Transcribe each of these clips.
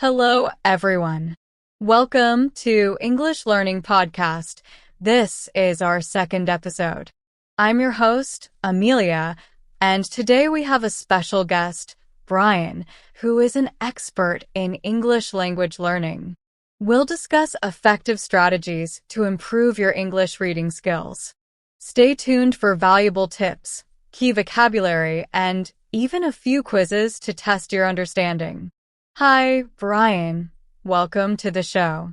Hello, everyone. Welcome to English Learning Podcast. This is our second episode. I'm your host, Emilia, and today we have a special guest, Brian, who is an expert in English language learning. We'll discuss effective strategies to improve your English reading skills. Stay tuned for valuable tips, key vocabulary, and even a few quizzes to test your understanding. Hi, Brian. Welcome to the show.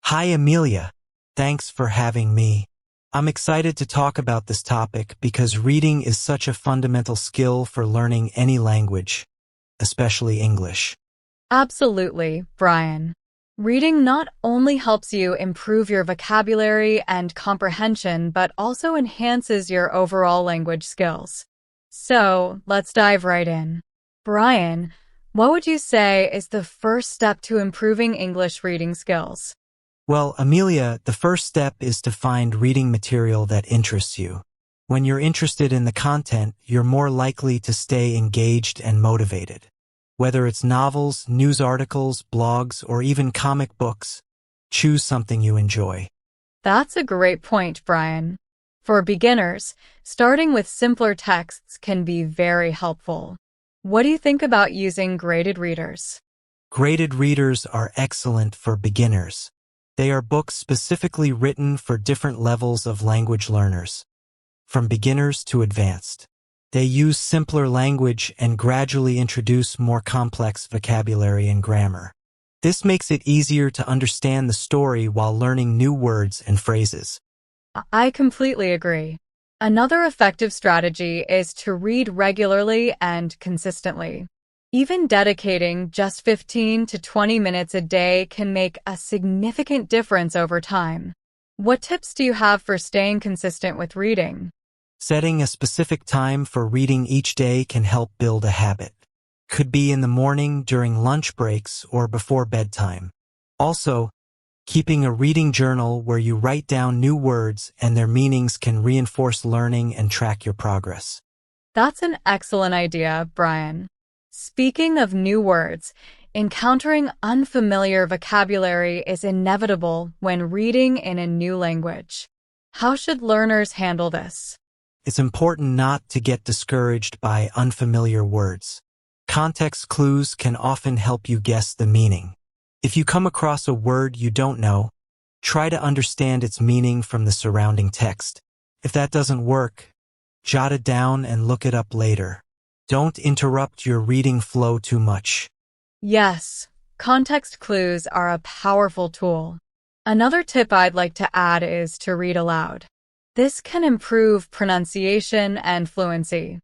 Hi, Emilia. Thanks for having me. I'm excited to talk about this topic because reading is such a fundamental skill for learning any language, especially English. Absolutely, Brian. Reading not only helps you improve your vocabulary and comprehension, but also enhances your overall language skills. So, let's dive right in. Brian, what would you say is the first step to improving English reading skills? Well, Emilia, the first step is to find reading material that interests you. When you're interested in the content, you're more likely to stay engaged and motivated. Whether it's novels, news articles, blogs, or even comic books, choose something you enjoy. That's a great point, Brian. For beginners, starting with simpler texts can be very helpful. What do you think about using graded readers? Graded readers are excellent for beginners. They are books specifically written for different levels of language learners, from beginners to advanced. They use simpler language and gradually introduce more complex vocabulary and grammar. This makes it easier to understand the story while learning new words and phrases. I completely agree. Another effective strategy is to read regularly and consistently. Even dedicating just 15 to 20 minutes a day can make a significant difference over time. What tips do you have for staying consistent with reading? Setting a specific time for reading each day can help build a habit. Could be in the morning, during lunch breaks, or before bedtime. Also, keeping a reading journal where you write down new words and their meanings can reinforce learning and track your progress. That's an excellent idea, Brian. Speaking of new words, encountering unfamiliar vocabulary is inevitable when reading in a new language. How should learners handle this? It's important not to get discouraged by unfamiliar words. Context clues can often help you guess the meaning. If you come across a word you don't know, try to understand its meaning from the surrounding text. If that doesn't work, jot it down and look it up later. Don't interrupt your reading flow too much. Yes, context clues are a powerful tool. Another tip I'd like to add is to read aloud. This can improve pronunciation and fluency.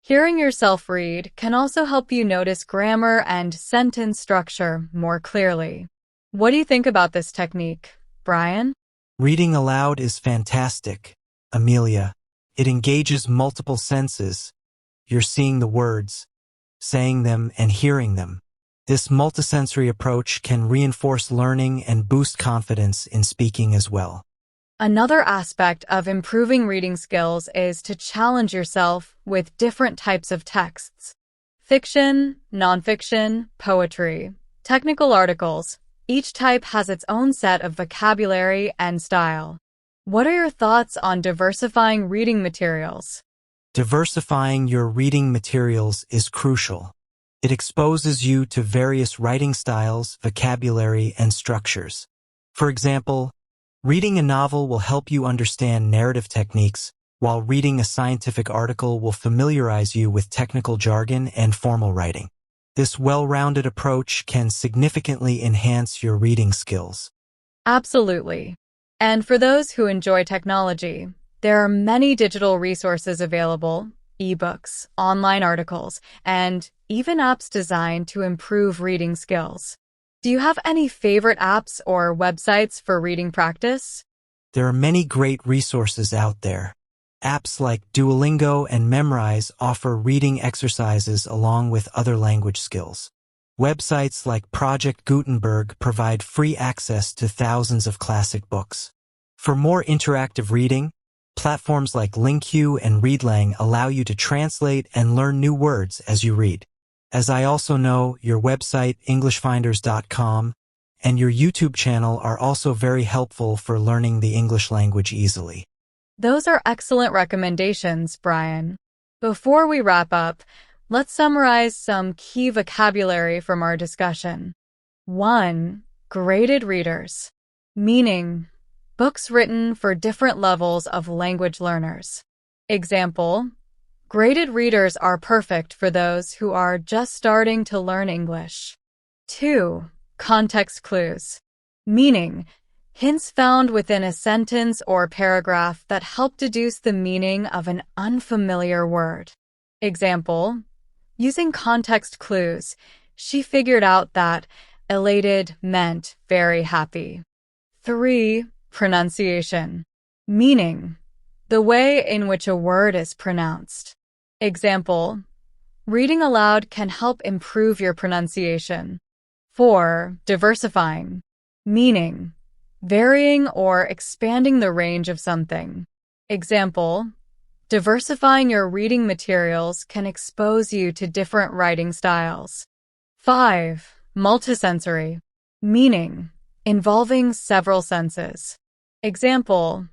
Hearing yourself read can also help you notice grammar and sentence structure more clearly. What do you think about this technique, Brian? Reading aloud is fantastic, Emilia. It engages multiple senses. You're seeing the words, saying them, and hearing them. This multisensory approach can reinforce learning and boost confidence in speaking as well. Another aspect of improving reading skills is to challenge yourself with different types of texts. Fiction, nonfiction, poetry, technical articles. Each type has its own set of vocabulary and style. What are your thoughts on diversifying reading materials? Diversifying your reading materials is crucial. It exposes you to various writing styles, vocabulary, and structures. For example, reading a novel will help you understand narrative techniques, while reading a scientific article will familiarize you with technical jargon and formal writing. This well-rounded approach can significantly enhance your reading skills. Absolutely. And for those who enjoy technology, there are many digital resources available, ebooks, online articles, and even apps designed to improve reading skills. Do you have any favorite apps or websites for reading practice? There are many great resources out there. Apps like Duolingo and Memrise offer reading exercises along with other language skills. Websites like Project Gutenberg provide free access to thousands of classic books. For more interactive reading, platforms like LingQ and ReadLang allow you to translate and learn new words as you read. As I also know, your website, EnglishFinders.com, and your YouTube channel are also very helpful for learning the English language easily. Those are excellent recommendations, Brian. Before we wrap up, let's summarize some key vocabulary from our discussion. 1. Graded readers. Meaning, books written for different levels of language learners. Example, graded readers are perfect for those who are just starting to learn English. 2. Context clues. Meaning, hints found within a sentence or paragraph that help deduce the meaning of an unfamiliar word. Example, using context clues, she figured out that elated meant very happy. 3. Pronunciation. Meaning, the way in which a word is pronounced. Example, reading aloud can help improve your pronunciation. 4. Diversifying. Meaning, varying or expanding the range of something. Example, diversifying your reading materials can expose you to different writing styles. 5. Multisensory. Meaning, involving several senses. Example,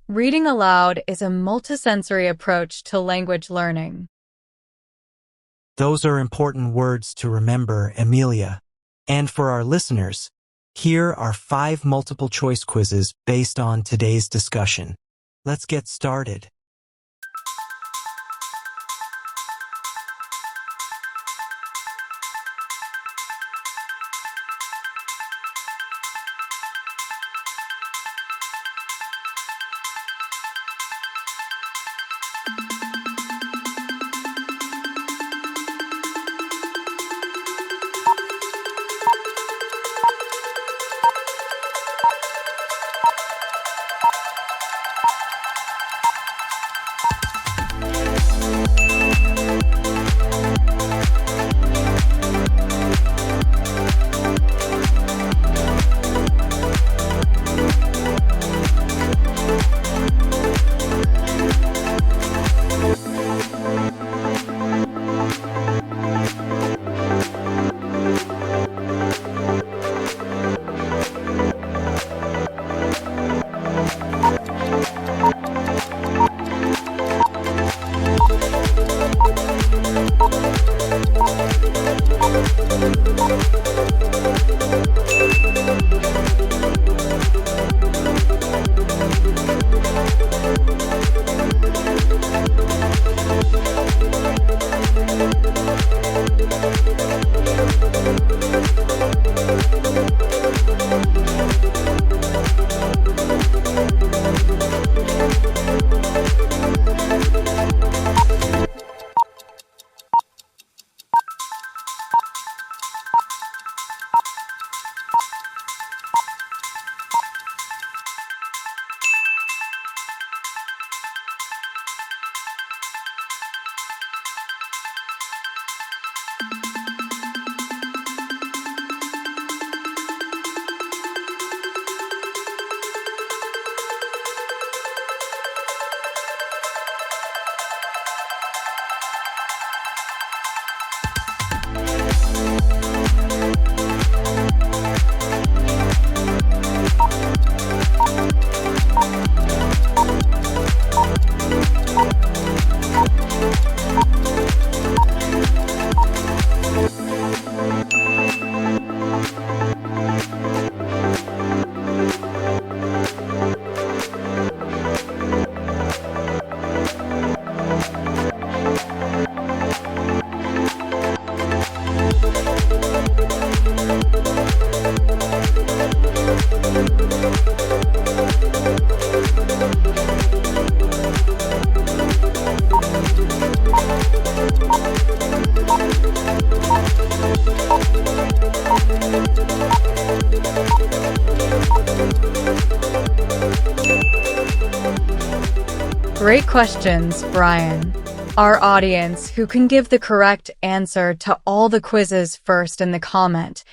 reading aloud is a multisensory approach to language learning. Those are important words to remember, Emilia. And for our listeners, here are 5 multiple-choice quizzes based on today's discussion. Let's get started. Great questions, Brian. Our audience, who can give the correct answer to all the quizzes first in the comment,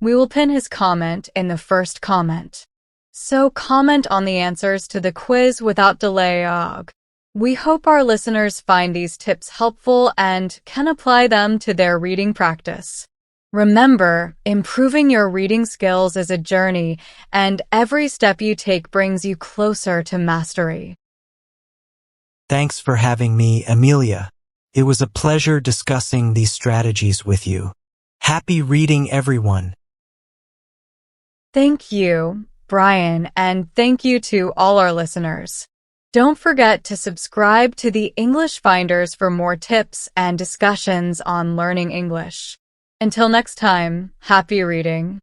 we will pin his comment in the first comment. So comment on the answers to the quiz without delay. We hope our listeners find these tips helpful and can apply them to their reading practice. Remember, improving your reading skills is a journey, and every step you take brings you closer to mastery. Thanks for having me, Emilia. It was a pleasure discussing these strategies with you. Happy reading, everyone. Thank you, Brian, and thank you to all our listeners. Don't forget to subscribe to the English Finders for more tips and discussions on learning English. Until next time, happy reading.